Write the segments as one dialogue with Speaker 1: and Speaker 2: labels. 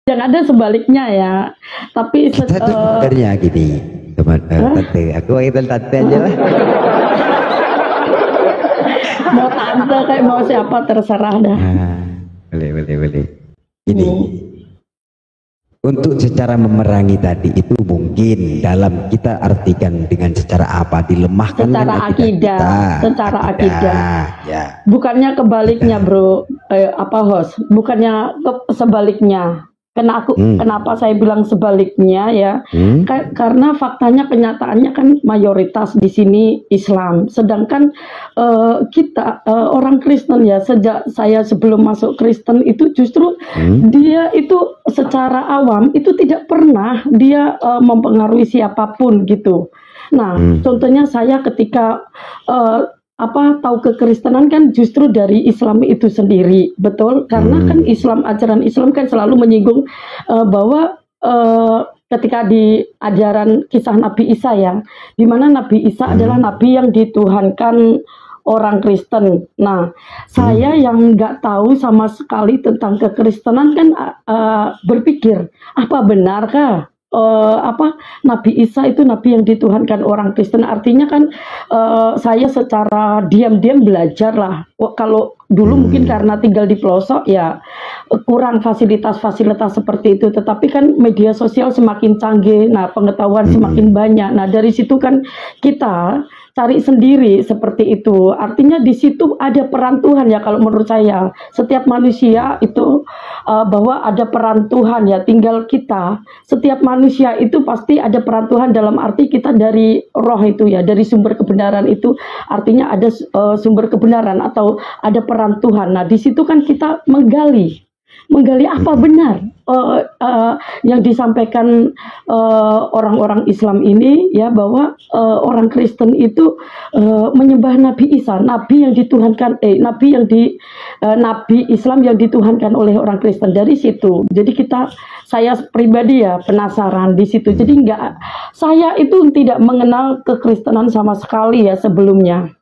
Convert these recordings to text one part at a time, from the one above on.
Speaker 1: yang ada sebaliknya ya. Tapi
Speaker 2: kita tuh sebenarnya gini, teman tante, aku panggil tante aja lah.
Speaker 1: Mau tante kayak mau siapa terserah dah.
Speaker 2: Boleh. Ini untuk secara memerangi tadi itu mungkin dalam kita artikan dengan secara apa, dilemahkan
Speaker 1: secara
Speaker 2: kan
Speaker 1: akidah, secara akidah. Ya. Bukannya kebaliknya, bro. Host? Bukannya sebaliknya. Kenapa saya bilang sebaliknya ya? Karena faktanya, kenyataannya kan mayoritas di sini Islam. Sedangkan kita orang Kristen ya, sejak saya sebelum masuk Kristen itu justru dia itu secara awam itu tidak pernah dia mempengaruhi siapapun gitu. Nah, contohnya saya ketika tahu kekristenan kan justru dari Islam itu sendiri, betul? Karena kan ajaran Islam kan selalu menyinggung bahwa ketika di ajaran kisah Nabi Isa ya, di mana Nabi Isa adalah nabi yang dituhankan orang Kristen. Nah, saya yang nggak tahu sama sekali tentang kekristenan kan berpikir, apa benarkah Nabi Isa itu nabi yang dituhankan orang Kristen? Artinya kan saya secara diam-diam belajar lah. Kalau dulu mungkin karena tinggal di pelosok ya kurang fasilitas-fasilitas seperti itu. Tetapi kan media sosial semakin canggih, nah pengetahuan semakin banyak. Nah dari situ kan kita cari sendiri seperti itu. Artinya di situ ada peran Tuhan ya kalau menurut saya. Setiap manusia itu bahwa ada peran Tuhan ya. Tinggal kita, setiap manusia itu pasti ada peran Tuhan dalam arti kita dari roh itu ya, dari sumber kebenaran itu. Artinya ada sumber kebenaran atau ada peran Tuhan. Nah di situ kan kita menggali apa benar yang disampaikan orang-orang Islam ini ya, bahwa orang Kristen itu menyembah Nabi Isa, nabi yang dituhankan, nabi Islam yang dituhankan oleh orang Kristen. Dari situ, jadi saya pribadi ya penasaran di situ. Jadi saya itu tidak mengenal kekristenan sama sekali ya sebelumnya,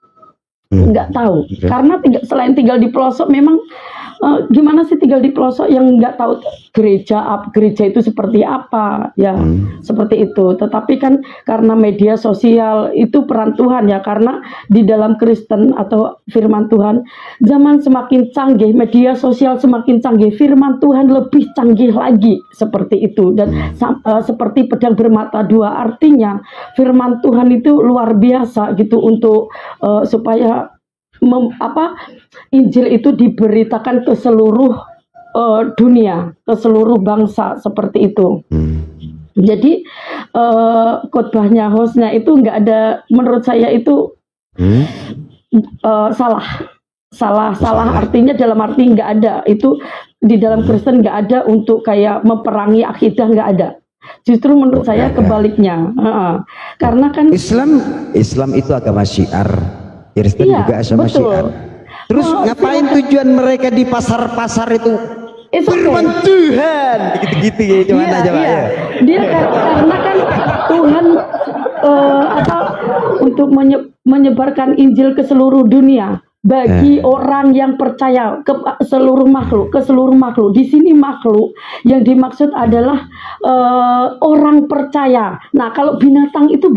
Speaker 1: nggak tahu. Karena selain tinggal di pelosok memang gimana sih tinggal di pelosok yang nggak tahu gereja itu seperti apa ya, seperti itu. Tetapi kan karena media sosial itu peran Tuhan ya, karena di dalam Kristen atau firman Tuhan zaman semakin canggih, media sosial semakin canggih, firman Tuhan lebih canggih lagi seperti itu. Dan seperti pedang bermata dua, artinya firman Tuhan itu luar biasa gitu untuk supaya Injil itu diberitakan ke seluruh dunia, ke seluruh bangsa seperti itu. Jadi khotbahnya, hostnya itu nggak ada, menurut saya itu salah artinya, dalam arti nggak ada itu di dalam Kristen, nggak ada untuk kayak meperangi akidah, nggak ada. Justru menurut saya kebaliknya, karena kan
Speaker 2: Islam itu agama syiar. Kristen juga sama syiar. Terus ngapain tujuan mereka di pasar-pasar itu? Firman Tuhan, gitu-gitu ya, gimana coba ya?
Speaker 1: Dia karena kan Tuhan untuk menyebarkan Injil ke seluruh dunia. Bagi orang yang percaya, ke seluruh makhluk. Di sini makhluk yang dimaksud adalah orang percaya. Nah, kalau binatang itu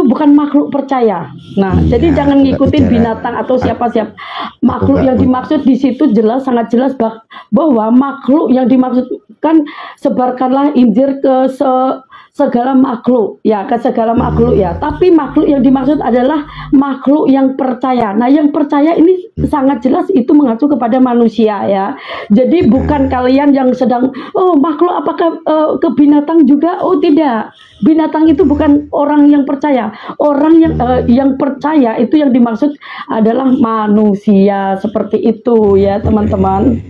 Speaker 1: bukan makhluk percaya. Nah, jadi jangan ngikutin binatang atau siapa-siapa. Makhluk yang dimaksud di situ sangat jelas bahwa makhluk yang dimaksudkan, sebarkanlah Injil ke segala makhluk ya, ke segala makhluk ya. Tapi makhluk yang dimaksud adalah makhluk yang percaya. Nah, yang percaya ini sangat jelas itu mengacu kepada manusia ya. Jadi bukan kalian yang sedang makhluk apakah ke binatang juga? Oh tidak. Binatang itu bukan orang yang percaya. Orang yang percaya itu yang dimaksud adalah manusia, seperti itu ya, teman-teman.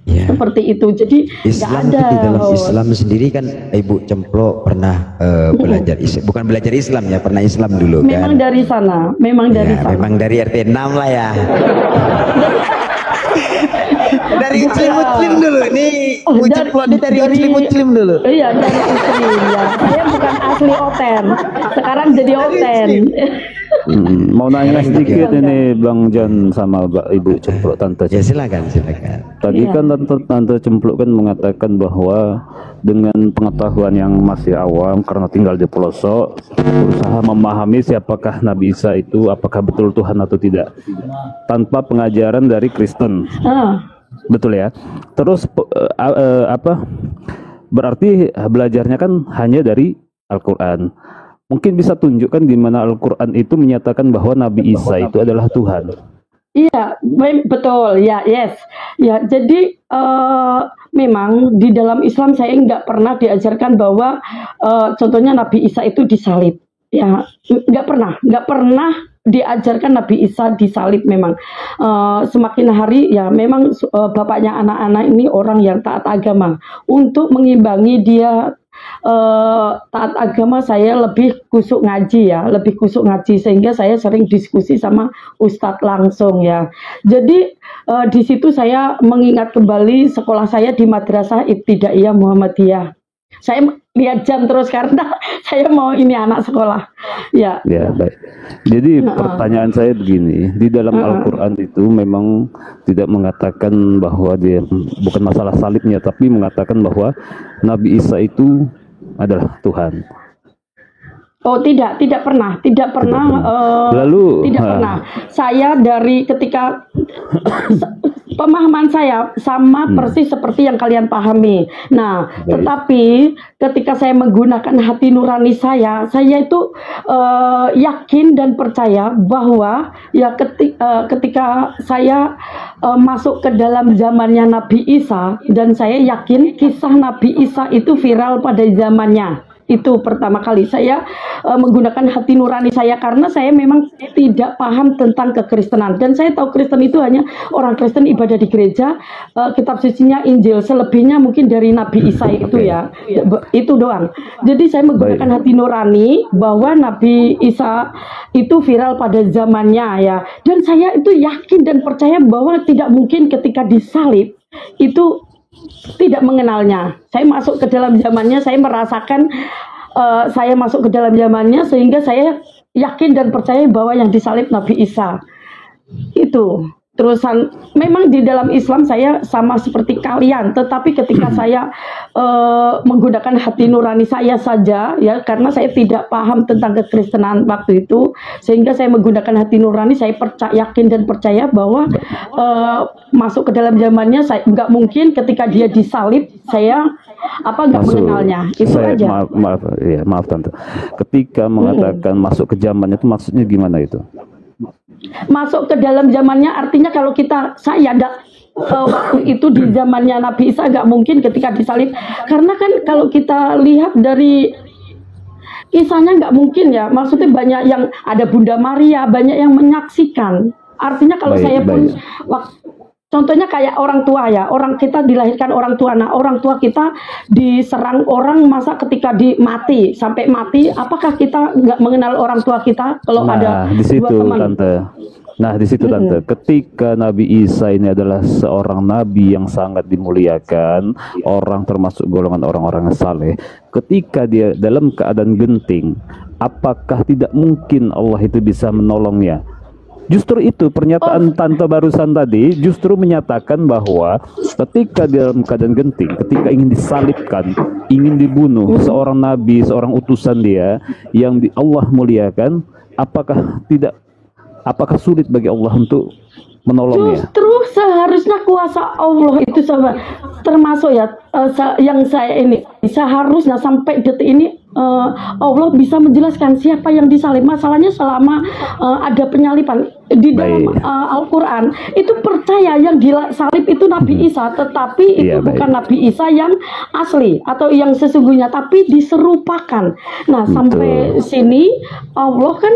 Speaker 1: Ya. Seperti itu. Jadi
Speaker 2: Islam
Speaker 1: ada
Speaker 2: di dalam Islam sendiri kan Ibu Cemplo pernah belajar bukan belajar Islam ya, pernah Islam dulu.
Speaker 1: Memang kan dari sana, memang dari sana.
Speaker 2: Memang dari RT 6 lah ya. Dan dari Muslim dulu. Nih uji plotnya dari Muslim dulu.
Speaker 1: Iya, dari Muslim ya. Saya bukan asli Oten. Sekarang jadi Oten.
Speaker 3: Mau nanya sedikit ini Bang Jan sama Ibu Cempluk Tante.
Speaker 2: Ya silakan.
Speaker 3: Tadi kan Tante Cempluk kan mengatakan bahwa dengan pengetahuan yang masih awam karena tinggal di pelosok, berusaha memahami siapakah Nabi Isa itu, apakah betul Tuhan atau tidak, tanpa pengajaran dari Kristen. Betul ya. Terus berarti belajarnya kan hanya dari Al-Quran. Mungkin bisa tunjukkan di mana Al-Quran itu menyatakan bahwa Nabi Isa itu adalah Tuhan.
Speaker 1: Iya, betul. Ya, yes. Ya, jadi memang di dalam Islam saya nggak pernah diajarkan bahwa contohnya Nabi Isa itu disalib. Ya, nggak pernah diajarkan Nabi Isa disalib memang. Semakin hari ya memang bapaknya anak-anak ini orang yang taat agama. Untuk mengimbangi dia taat agama, saya lebih kusuk ngaji sehingga saya sering diskusi sama Ustadz langsung ya. Jadi di situ saya mengingat kembali sekolah saya di Madrasah Ibtidaiyah Muhammadiyah. Saya lihat jam terus karena saya mau ini anak sekolah. Ya. Ya,
Speaker 3: baik. Jadi pertanyaan saya begini, di dalam Al-Qur'an itu memang tidak mengatakan bahwa dia bukan masalah salibnya, tapi mengatakan bahwa Nabi Isa itu adalah Tuhan.
Speaker 1: Oh, tidak pernah.
Speaker 3: Lalu
Speaker 1: tidak pernah. Saya dari ketika pemahaman saya sama persis seperti yang kalian pahami. Nah, tetapi ketika saya menggunakan hati nurani saya itu yakin dan percaya bahwa ya ketika saya masuk ke dalam zamannya Nabi Isa, dan saya yakin kisah Nabi Isa itu viral pada zamannya. Itu pertama kali saya menggunakan hati nurani saya karena saya memang tidak paham tentang kekristenan, dan saya tahu Kristen itu hanya orang Kristen ibadah di gereja, kitab sucinya Injil, selebihnya mungkin dari Nabi Isa itu ya, itu doang. Jadi saya menggunakan hati nurani bahwa Nabi Isa itu viral pada zamannya ya, dan saya itu yakin dan percaya bahwa tidak mungkin ketika disalib itu tidak mengenalnya. Saya masuk ke dalam zamannya, saya merasakan saya masuk ke dalam zamannya sehingga saya yakin dan percaya bahwa yang disalib Nabi Isa. Itu. Terusan memang di dalam Islam saya sama seperti kalian, tetapi ketika saya menggunakan hati nurani saya saja ya, karena saya tidak paham tentang kekristenan waktu itu, sehingga saya menggunakan hati nurani, saya yakin dan percaya bahwa masuk ke dalam zamannya, saya nggak mungkin ketika dia disalib saya nggak mengenalnya. Itu aja.
Speaker 3: Maaf Tante. Ketika mengatakan masuk ke zamannya itu maksudnya gimana itu?
Speaker 1: Masuk ke dalam zamannya artinya kalau waktu itu di zamannya Nabi Isa nggak mungkin ketika disalib, karena kan kalau kita lihat dari kisahnya nggak mungkin ya, maksudnya banyak yang ada Bunda Maria, banyak yang menyaksikan. Artinya kalau saya pun contohnya kayak orang tua ya, orang kita dilahirkan orang tua. Nah, orang tua kita diserang orang, masa ketika mati sampai mati, apakah kita nggak mengenal orang tua kita kalau ada
Speaker 3: di situ, dua teman? Tante. Nah, di situ Tante, ketika Nabi Isa ini adalah seorang nabi yang sangat dimuliakan, orang termasuk golongan orang-orang yang saleh, ketika dia dalam keadaan genting, apakah tidak mungkin Allah itu bisa menolongnya? Justru itu pernyataan Tante barusan tadi justru menyatakan bahwa ketika dalam keadaan genting, ketika ingin disalibkan, ingin dibunuh seorang nabi, seorang utusan dia yang Allah muliakan, apakah sulit bagi Allah untuk menolongnya?
Speaker 1: Justru seharusnya kuasa Allah itu termasuk ya yang saya ini seharusnya sampai detik ini Allah bisa menjelaskan siapa yang disalib. Masalahnya selama ada penyaliban di dalam Al-Quran itu percaya yang disalib itu Nabi Isa, tetapi itu bukan Nabi Isa yang asli atau yang sesungguhnya, tapi diserupakan. Nah, sampai sini Allah kan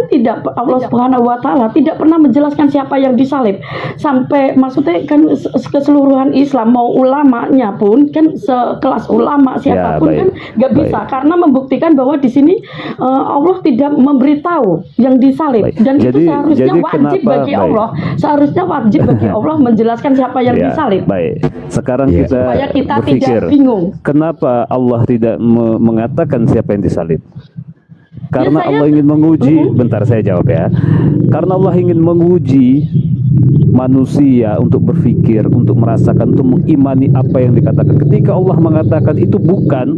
Speaker 1: Allah Subhanahu wa Ta'ala tidak pernah menjelaskan siapa yang disalib. sampai maksudnya kan keseluruhan Islam, mau ulamanya pun kan sekelas ulama siapapun kan nggak bisa, karena membuktikan bahwa di sini Allah tidak memberitahu yang disalib, dan itu seharusnya wajib bagi Allah, seharusnya wajib bagi Allah menjelaskan siapa yang disalib.
Speaker 3: Baik, sekarang kita
Speaker 1: supaya kita
Speaker 3: berpikir,
Speaker 1: tidak bingung.
Speaker 3: Kenapa Allah tidak mengatakan siapa yang disalib? Karena Allah ingin menguji, bentar saya jawab ya. Karena Allah ingin menguji manusia untuk berpikir, untuk merasakan, untuk mengimani apa yang dikatakan. Ketika Allah mengatakan itu bukan,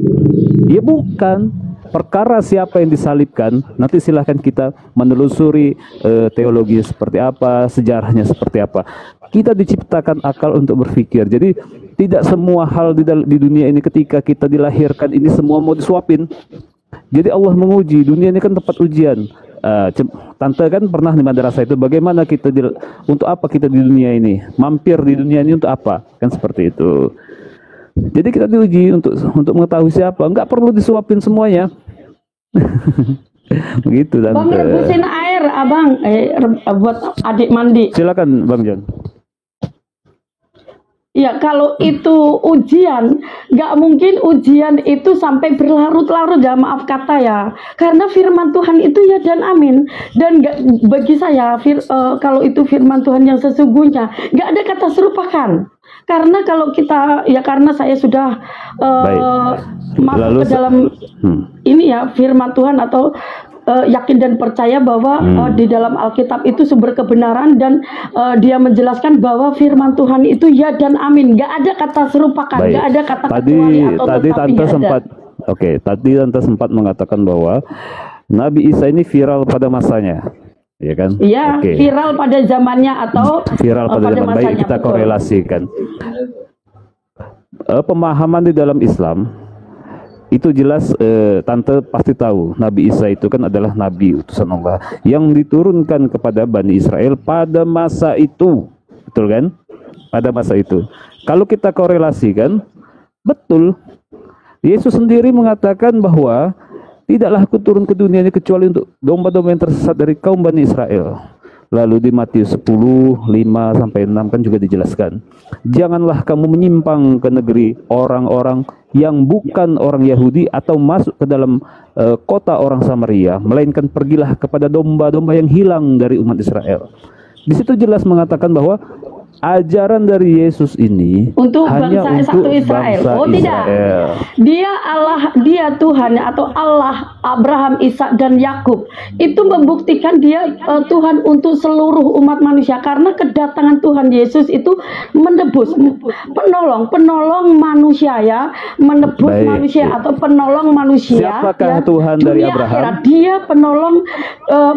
Speaker 3: ya bukan. Perkara siapa yang disalibkan, nanti silahkan kita menelusuri teologi seperti apa, sejarahnya seperti apa. Kita diciptakan akal untuk berpikir. Jadi tidak semua hal di dunia ini ketika kita dilahirkan ini semua mau disuapin. Jadi Allah menguji, dunia ini kan tempat ujian. Tante kan pernah di madrasah itu, bagaimana kita untuk apa kita di dunia ini, mampir di dunia ini untuk apa, kan seperti itu. Jadi kita diuji untuk mengetahui siapa, nggak perlu disuapin semuanya. Begitu Tante.
Speaker 1: Bang, rebusin air abang, buat adik mandi.
Speaker 3: Silakan Bang John.
Speaker 1: Ya, kalau itu ujian, nggak mungkin ujian itu sampai berlarut-larut ya, maaf kata ya. Karena firman Tuhan itu ya dan amin. Dan bagi saya, kalau itu firman Tuhan yang sesungguhnya, nggak ada kata serupakan. Karena kalau kita, ya karena saya sudah masuk ke dalam ini ya, firman Tuhan atau yakin dan percaya bahwa di dalam Alkitab itu sumber kebenaran, dan dia menjelaskan bahwa firman Tuhan itu ya dan amin, nggak ada kata serupakan, nggak ada kata kecuali atau
Speaker 3: tadi Tante sempat tadi Tante sempat mengatakan bahwa Nabi Isa ini viral pada masanya, ya kan?
Speaker 1: Iya, viral pada zamannya atau
Speaker 3: viral pada zaman. Baik, kita korelasikan pemahaman di dalam Islam. Itu jelas, Tante pasti tahu Nabi Isa itu kan adalah Nabi utusan Allah yang diturunkan kepada Bani Israel pada masa itu, betul kan? Pada masa itu. Kalau kita korelasikan, betul. Yesus sendiri mengatakan bahwa tidaklah aku turun ke dunia ini kecuali untuk domba-domba yang tersesat dari kaum Bani Israel. Lalu di Matius 10, 5-6 kan juga dijelaskan, janganlah kamu menyimpang ke negeri orang-orang yang bukan orang Yahudi atau masuk ke dalam kota orang Samaria, melainkan pergilah kepada domba-domba yang hilang dari umat Israel. Di situ jelas mengatakan bahwa ajaran dari Yesus ini
Speaker 1: untuk
Speaker 3: hanya
Speaker 1: bangsa
Speaker 3: untuk
Speaker 1: Israel.
Speaker 3: bangsa
Speaker 1: Tidak. Dia Allah, dia Tuhan atau Allah Abraham, Ishak dan Yakub. Itu membuktikan dia Tuhan untuk seluruh umat manusia, karena kedatangan Tuhan Yesus itu menebus, penolong manusia ya, menebus manusia atau penolong manusia.
Speaker 3: Siapakah ya, Tuhan dari Abraham?
Speaker 1: Akhirat. Dia penolong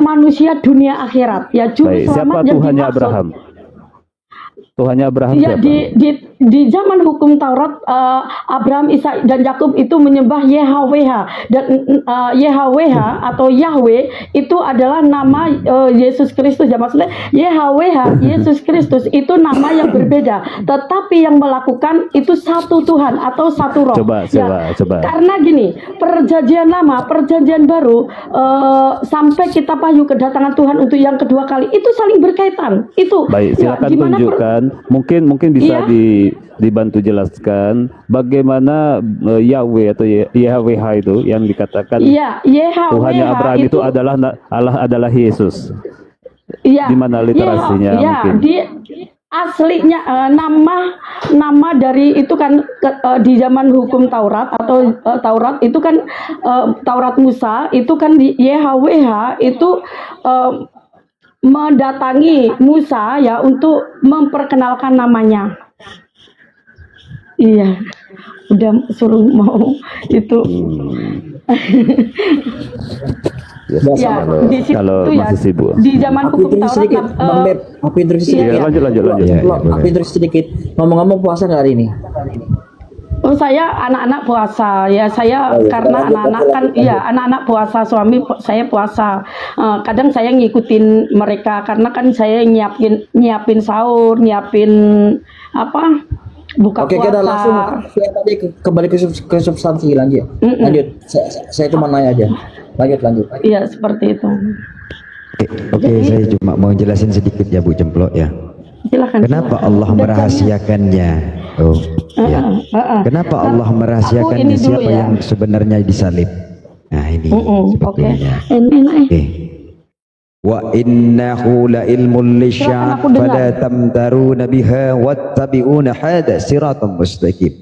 Speaker 1: manusia dunia akhirat. Ya, juru selamat yang
Speaker 3: Tuhannya
Speaker 1: dimaksud.
Speaker 3: Abraham? Tuhannya Abraham
Speaker 1: ya,
Speaker 3: siapa?
Speaker 1: Di zaman hukum Taurat, Abraham, Ishak dan Yakub itu menyembah YHWH, dan YHWH atau Yahweh itu adalah nama Yesus Kristus ya, maksudnya YHWH Yesus Kristus itu nama yang berbeda, tetapi yang melakukan itu satu Tuhan atau satu Roh.
Speaker 3: Coba.
Speaker 1: Karena gini, perjanjian lama, perjanjian baru, sampai kita payu kedatangan Tuhan untuk yang kedua kali itu saling berkaitan. Itu.
Speaker 3: Baik, silakan tunjukkan. Mungkin bisa dibantu jelaskan bagaimana Yahweh atau YHWH itu yang dikatakan Tuhannya Abraham itu adalah Allah adalah Yesus. Di mana literasinya mungkin?
Speaker 1: Aslinya nama dari itu kan di zaman hukum Taurat atau Taurat itu kan Taurat Musa itu kan di YHWH itu mendatangi Musa ya untuk memperkenalkan namanya. Iya, udah suruh mau itu.
Speaker 3: Ya, di situ kalau ya, masih sibuk.
Speaker 1: Di zaman hukum Taurat
Speaker 4: sedikit, aku introduksi sedikit.
Speaker 3: Lanjut.
Speaker 4: Aku introduksi sedikit. Ngomong-ngomong, puasa nggak hari ini?
Speaker 1: Oh, saya anak-anak puasa ya, saya karena anak-anak kan iya anak-anak puasa, suami saya puasa, kadang saya ngikutin mereka karena kan saya nyiapin sahur, nyiapin apa buka puasa.
Speaker 4: Oke, kita langsung saya tadi kembali ke substansi lanjut. Saya cuma nanya aja, lanjut.
Speaker 1: Iya seperti itu.
Speaker 2: Oke, saya cuma mau jelasin sedikit ya Bu Cemplok ya.
Speaker 1: Silakan.
Speaker 2: Kenapa Allah merahasiakannya? Oh, ya. Kenapa Allah merahasiakannya siapa yang sebenarnya disalib? Nah ini sebetulnya. Wa innahu la ilmul lisya'ab fala tamtaruna biha wattabi'una hada siratal mustaqim.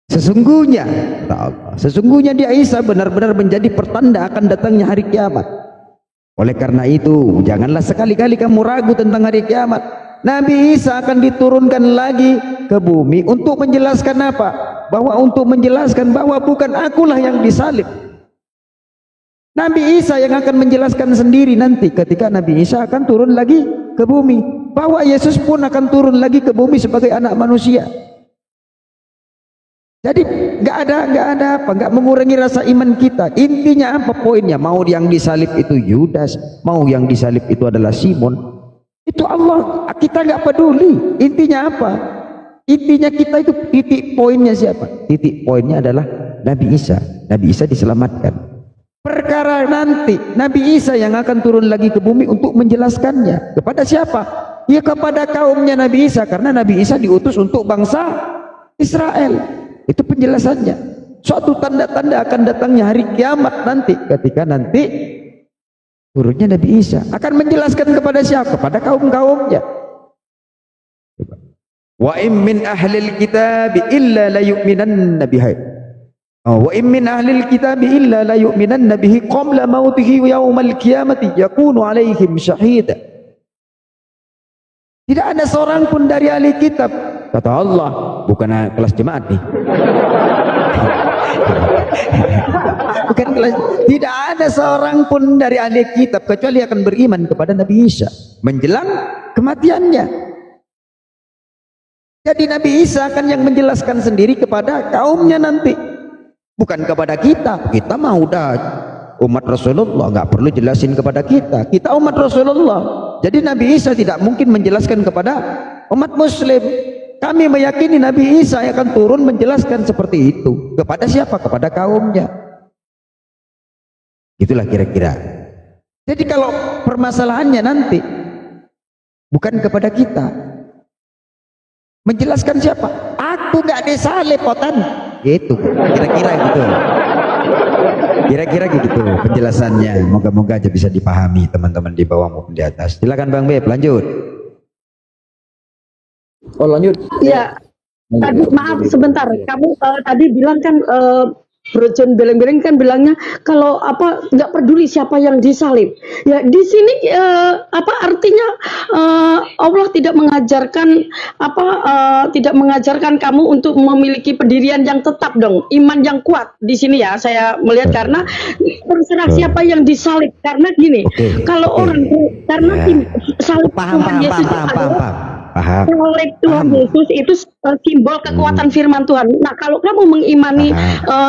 Speaker 2: Sesungguhnya kata Allah, sesungguhnya dia Isa benar-benar menjadi pertanda akan datangnya hari kiamat. Oleh karena itu janganlah sekali-kali kamu ragu tentang hari kiamat. Nabi Isa akan diturunkan lagi ke bumi untuk menjelaskan apa? Bahwa untuk menjelaskan bahwa bukan akulah yang disalib. Nabi Isa yang akan menjelaskan sendiri nanti ketika Nabi Isa akan turun lagi ke bumi, bahwa Yesus pun akan turun lagi ke bumi sebagai anak manusia. Jadi nggak mengurangi rasa iman kita. Intinya apa poinnya? Mau yang disalib itu Yudas, mau yang disalib itu adalah Simon, itu Allah, kita nggak peduli. Intinya apa? Intinya kita itu titik poinnya siapa? Titik poinnya adalah Nabi Isa. Nabi Isa diselamatkan. Perkara nanti Nabi Isa yang akan turun lagi ke bumi untuk menjelaskannya kepada siapa? Ya kepada kaumnya Nabi Isa, karena Nabi Isa diutus untuk bangsa Israel. Itu penjelasannya. Suatu tanda-tanda akan datangnya hari kiamat nanti, ketika nanti turunnya Nabi Isa akan menjelaskan kepada siapa? Kepada kaum-kaumnya. Wa in min ahlil kitab illa la yu'minanna bihi. Wa in min ahlil kitab illa la yu'minanna bihi qabla mautihi wa yaumal qiyamati yakunu alaihim syahida. Tidak ada seorang pun dari ahli kitab, kata Allah, bukan kelas jemaat nih. Bukan kelas, tidak ada seorang pun dari ahli kitab kecuali akan beriman kepada Nabi Isa menjelang kematiannya. Jadi Nabi Isa akan yang menjelaskan sendiri kepada kaumnya nanti, bukan kepada kita. Kita mah udah umat Rasulullah, nggak perlu jelasin kepada kita. Kita umat Rasulullah. Jadi Nabi Isa tidak mungkin menjelaskan kepada umat Muslim. Kami meyakini Nabi Isa yang akan turun menjelaskan seperti itu. Kepada siapa? Kepada kaumnya. Itulah kira-kira. Jadi kalau permasalahannya nanti bukan kepada kita, menjelaskan siapa? Aku nggak disalib, potan. Gitu, kira-kira gitu. Kira-kira gitu penjelasannya. Moga-moga aja bisa dipahami teman-teman di bawah maupun di atas. Silakan Bang Beb, lanjut.
Speaker 4: Oh lanjut.
Speaker 1: Iya. Tadi maaf sebentar. Kamu tadi bilang kan Bro John Beleng-Beleng kan bilangnya kalau apa nggak peduli siapa yang disalib. Ya di sini apa artinya Allah tidak mengajarkan tidak mengajarkan kamu untuk memiliki pendirian yang tetap dong, iman yang kuat di sini ya. Saya melihat karena terserah siapa yang disalib, karena gini, kalau orang karena salib Tuhan Yesus salib Tuhan Yesus itu simbol kekuatan firman Tuhan. Nah, kalau kamu mengimani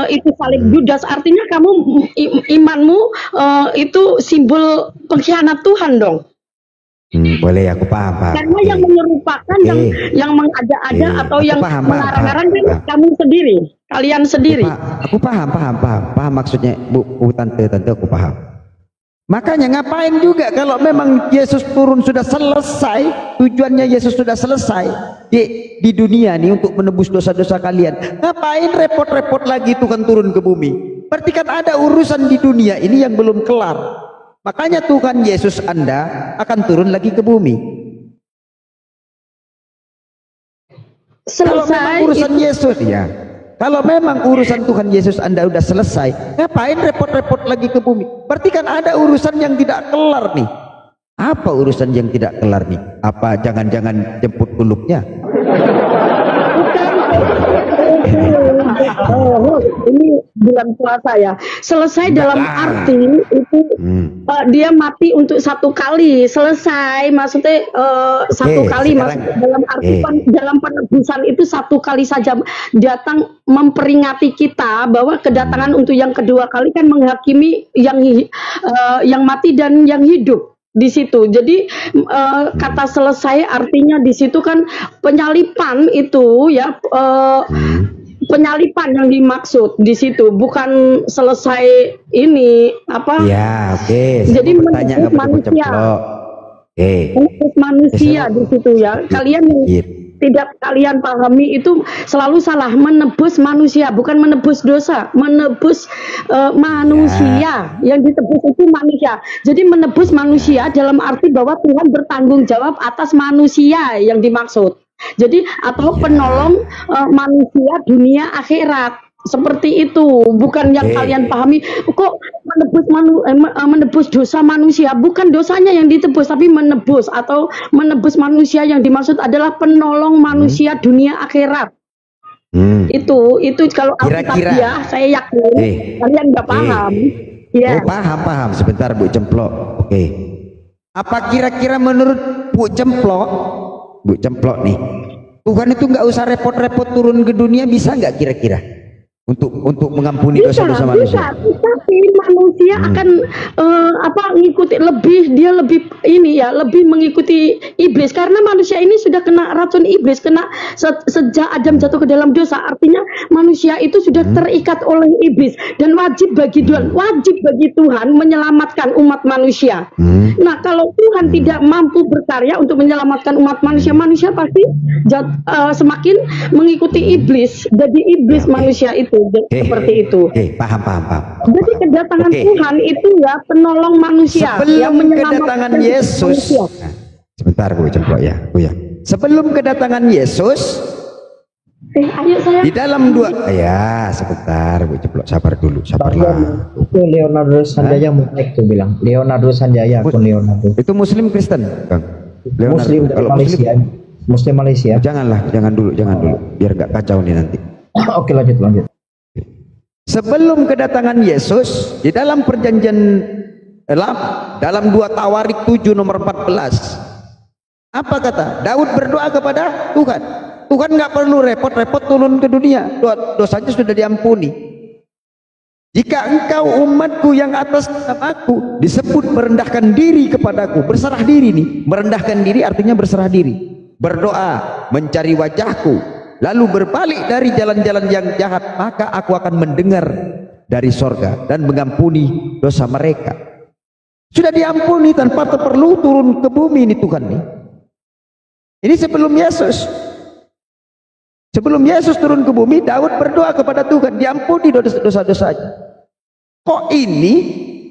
Speaker 1: itu salib Yudas, artinya kamu imanmu itu simbol pengkhianat Tuhan dong.
Speaker 2: Boleh, aku paham.
Speaker 1: Karena yang menyerupakan, yang mengada-ada atau yang mengarang-arang kan kamu sendiri, kalian sendiri.
Speaker 2: Aku paham maksudnya Bu Tante, aku paham. Makanya ngapain juga kalau memang Yesus turun sudah selesai, tujuannya Yesus sudah selesai di dunia nih untuk menebus dosa-dosa kalian. Ngapain repot-repot lagi Tuhan turun ke bumi? Berarti kan ada urusan di dunia ini yang belum kelar. Makanya Tuhan Yesus Anda akan turun lagi ke bumi. Kalau memang urusan Yesus ya. Kalau memang urusan Tuhan Yesus Anda udah selesai, ngapain repot-repot lagi ke bumi? Berarti kan ada urusan yang tidak kelar nih. Apa urusan yang tidak kelar nih? Apa jangan-jangan jemput kulupnya?
Speaker 1: Ini bulan puasa ya. Selesai dalam arti itu dia mati untuk satu kali. Selesai maksudnya satu kali. Dalam arti dalam penebusan itu satu kali saja datang memperingati kita bahwa kedatangan untuk yang kedua kali kan menghakimi yang mati dan yang hidup di situ. Jadi kata selesai artinya di situ kan penyalipan itu ya. Penyalipan yang dimaksud di situ, bukan selesai ini apa?
Speaker 2: Ya, oke.
Speaker 1: Jadi
Speaker 2: bertanya
Speaker 1: manusia. menebus manusia di situ ya. Kalian tidak kalian pahami itu selalu salah. Menebus manusia, bukan menebus dosa. Menebus manusia. Yang ditebus itu manusia. Jadi menebus manusia dalam arti bahwa Tuhan bertanggung jawab atas manusia yang dimaksud. Jadi atau penolong manusia dunia akhirat. Seperti itu, bukan yang kalian pahami. Kok menebus dosa manusia? Bukan dosanya yang ditebus, tapi menebus atau menebus manusia yang dimaksud adalah penolong manusia dunia akhirat. Itu kalau Alkitab ya, saya yakin kalian nggak paham.
Speaker 2: Oh, paham. Sebentar Bu Cemplok. Apa kira-kira menurut Bu Cemplok nih, Tuhan itu nggak usah repot-repot turun ke dunia, bisa nggak kira-kira? Untuk mengampuni dosa-dosa manusia.
Speaker 1: Tapi manusia akan ngikuti lebih mengikuti iblis karena manusia ini sudah kena racun iblis, sejak Adam jatuh ke dalam dosa. Artinya manusia itu sudah terikat oleh iblis dan wajib bagi Tuhan menyelamatkan umat manusia. Nah, kalau Tuhan tidak mampu berkarya untuk menyelamatkan umat manusia, manusia pasti semakin mengikuti iblis. Jadi iblis manusia itu seperti itu.
Speaker 2: Paham.
Speaker 1: Jadi kedatangan Tuhan itu ya penolong manusia.
Speaker 2: Sebelum kedatangan Yesus. Sebentar Bu Cemplok ya. Sebelum kedatangan Yesus.
Speaker 1: Ayo saya.
Speaker 2: Di dalam sebentar Bu Cemplok, sabarlah.
Speaker 4: Itu Leonardo Sanjaya Mutlek tuh bilang. Leonardo Sanjaya akun Leonardo.
Speaker 2: Itu Muslim Kristen, Bang.
Speaker 4: Muslim dari Malaysia. Muslim Malaysia.
Speaker 2: Jangan dulu. Biar nggak kacau nih nanti.
Speaker 4: Oke, lanjut.
Speaker 2: Sebelum kedatangan Yesus, di dalam perjanjian lama, dalam 2 Tawarik 7 nomor 14, apa kata? Daud berdoa kepada Tuhan. Tuhan nggak perlu repot-repot turun ke dunia, dosanya sudah diampuni. Jika engkau umatku yang atas namaku disebut merendahkan diri kepadaku, berserah diri nih, merendahkan diri artinya berserah diri, berdoa, mencari wajahku, lalu berbalik dari jalan-jalan yang jahat, maka aku akan mendengar dari sorga dan mengampuni dosa mereka. Sudah diampuni tanpa perlu turun ke bumi ini Tuhan nih. Ini sebelum Yesus. Sebelum Yesus turun ke bumi, Daud berdoa kepada Tuhan, diampuni dosa-dosanya. Kok ini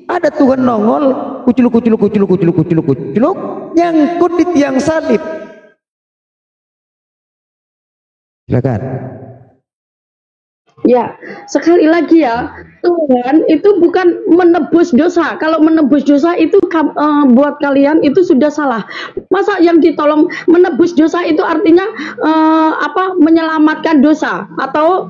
Speaker 2: ada Tuhan nongol, kuculuk, nyangkut di tiang salib. Silakan.
Speaker 1: Ya, sekali lagi ya, Tuhan itu bukan menebus dosa. Kalau menebus dosa itu buat kalian itu sudah salah. Masa yang ditolong menebus dosa itu artinya menyelamatkan dosa atau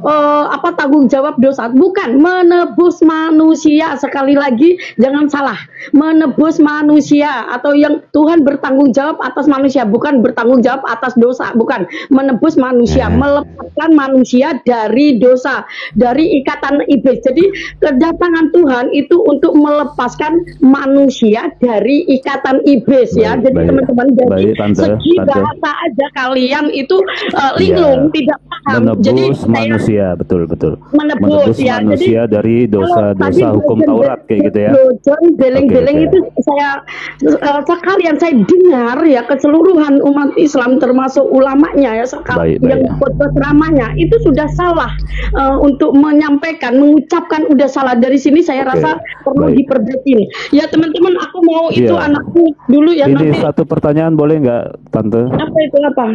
Speaker 1: tanggung jawab dosa? Bukan, menebus manusia. Sekali lagi jangan salah. Menebus manusia atau yang Tuhan bertanggung jawab atas manusia, bukan bertanggung jawab atas dosa, bukan. Menebus manusia, melepaskan manusia dari dosa, dari ikatan iblis. Jadi kedatangan Tuhan itu untuk melepaskan manusia dari ikatan iblis ya. Jadi teman-teman dari segi bahasa aja kalian itu linglung, tidak paham.
Speaker 3: Menebus
Speaker 1: jadi
Speaker 3: manusia, betul.
Speaker 1: Menebus ya.
Speaker 3: Manusia
Speaker 1: Jadi,
Speaker 3: dari dosa-dosa hukum Taurat kayak gitu ya.
Speaker 1: Beleng-beleng itu sekalian saya dengar ya, keseluruhan umat Islam termasuk ulamanya ya, yang buat ceramahnya itu sudah salah untuk menyampaikan, mengucapkan udah salah. Dari sini saya rasa perlu diperbaiki. Ya teman-teman, aku mau itu anakku dulu ya.
Speaker 3: Ini nanti satu pertanyaan boleh nggak Tante?
Speaker 1: Apa?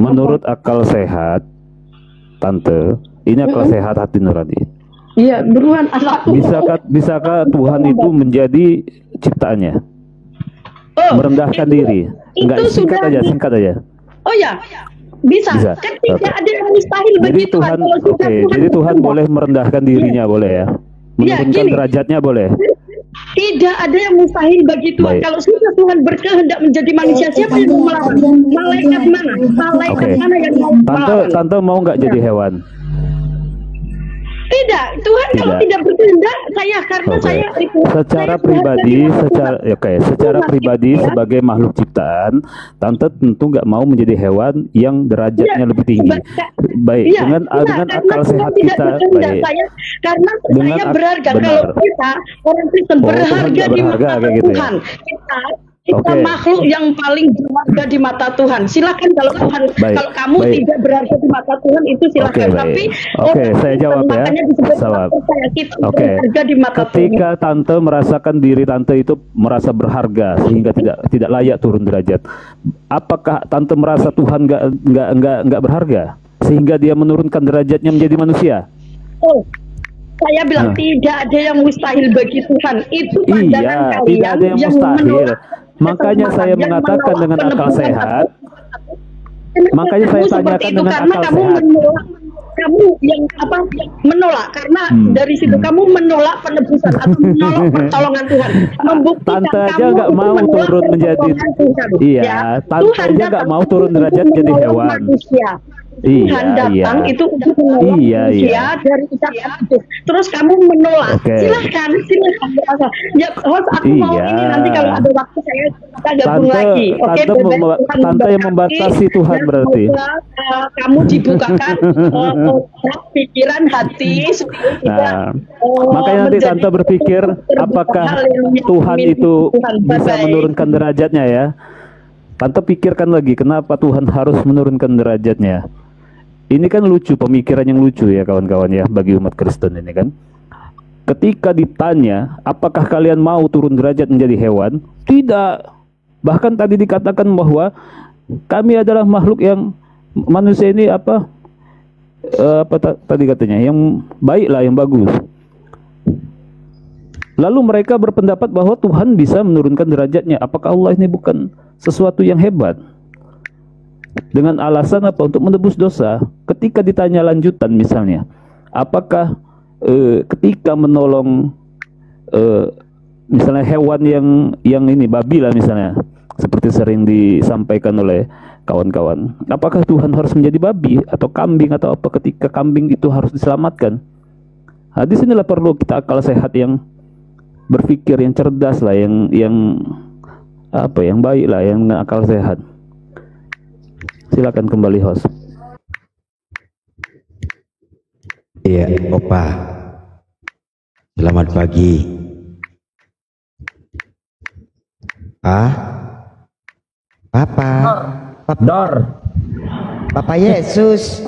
Speaker 3: Menurut akal sehat Tante, ini akal sehat hati nurani.
Speaker 1: Iya, beruan anakku.
Speaker 3: Bisakah Tuhan itu menjadi ciptaannya? Merendahkan diri. Enggak, singkat aja.
Speaker 1: Oh ya. Bisa. Kan tidak ada yang mustahil bagi Tuhan.
Speaker 3: Jadi Tuhan boleh merendahkan dirinya, boleh ya? Menurunkan derajatnya boleh.
Speaker 1: Tidak ada yang mustahil bagi Tuhan. Kalau sudah Tuhan berkehendak menjadi manusia, siapa yang mau melawan? Malaikat mana? Malaikat mana yang mau melawan?
Speaker 3: Tante mau nggak jadi hewan?
Speaker 1: Tidak, Tuhan kalau tidak berkehendak, saya
Speaker 3: secara pribadi sebagai makhluk ciptaan, Tante tentu nggak mau menjadi hewan yang derajatnya lebih tinggi. Dengan akal sehat kita,
Speaker 1: karena saya berharga. Kalau kita orang Kristen berharga di mata Tuhan, kita Kita makhluk yang paling berharga di mata Tuhan. Silakan kalau Tuhan, kalau kamu tidak berharga di mata Tuhan itu silakan. Tapi
Speaker 3: saya jawab ya.
Speaker 1: Berharga di mata
Speaker 3: Ketika
Speaker 1: Tuhan.
Speaker 3: tante merasakan diri tante itu merasa berharga sehingga tidak layak turun derajat, apakah tante merasa Tuhan nggak berharga sehingga dia menurunkan derajatnya menjadi manusia?
Speaker 1: Saya bilang tidak ada yang mustahil bagi Tuhan. Itu pandangan kalian
Speaker 3: tidak ada yang mustahil. Makanya saya mengatakan dengan akal sehat. Makanya saya tanyakan dengan akal sehat.
Speaker 1: Kamu yang menolak karena dari situ kamu menolak penebusan atau menolak pertolongan Tuhan. Membuktikan
Speaker 3: tante aja
Speaker 1: kamu
Speaker 3: nggak mau turun menjadi tante aja nggak mau turun derajat jadi hewan.
Speaker 1: Tuhan datang itu untuk menolong manusia dari kita. Terus kamu menolak. Silakan. Ya, host, aku mau ini nanti kalau ada waktu kita gabung lagi.
Speaker 3: Tante yang membatasi Tuhan berarti.
Speaker 1: Kamu dibukakan pikiran hati supaya
Speaker 3: makanya nanti tante berpikir apakah Tuhan itu bisa menurunkan derajatnya ya. Tante pikirkan lagi kenapa Tuhan harus menurunkan derajatnya. Ini kan lucu, pemikiran yang lucu ya kawan-kawan ya bagi umat Kristen ini kan. Ketika ditanya apakah kalian mau turun derajat menjadi hewan? Tidak. Bahkan tadi dikatakan bahwa kami adalah makhluk yang manusia ini tadi katanya yang baik lah, yang bagus. Lalu mereka berpendapat bahwa Tuhan bisa menurunkan derajatnya. Apakah Allah ini bukan sesuatu yang hebat? Dengan alasan apa? Untuk menebus dosa. Ketika ditanya lanjutan misalnya, apakah ketika menolong misalnya hewan yang ini babi lah misalnya, seperti sering disampaikan oleh kawan-kawan, apakah Tuhan harus menjadi babi atau kambing atau apa ketika kambing itu harus diselamatkan? Nah, di sinilah perlu kita akal sehat yang berpikir, yang cerdas lah, yang baik lah, yang akal sehat. Silakan kembali host.
Speaker 2: Iya, Opa. Selamat pagi. Papa.
Speaker 4: Dor.
Speaker 2: Papa Yesus.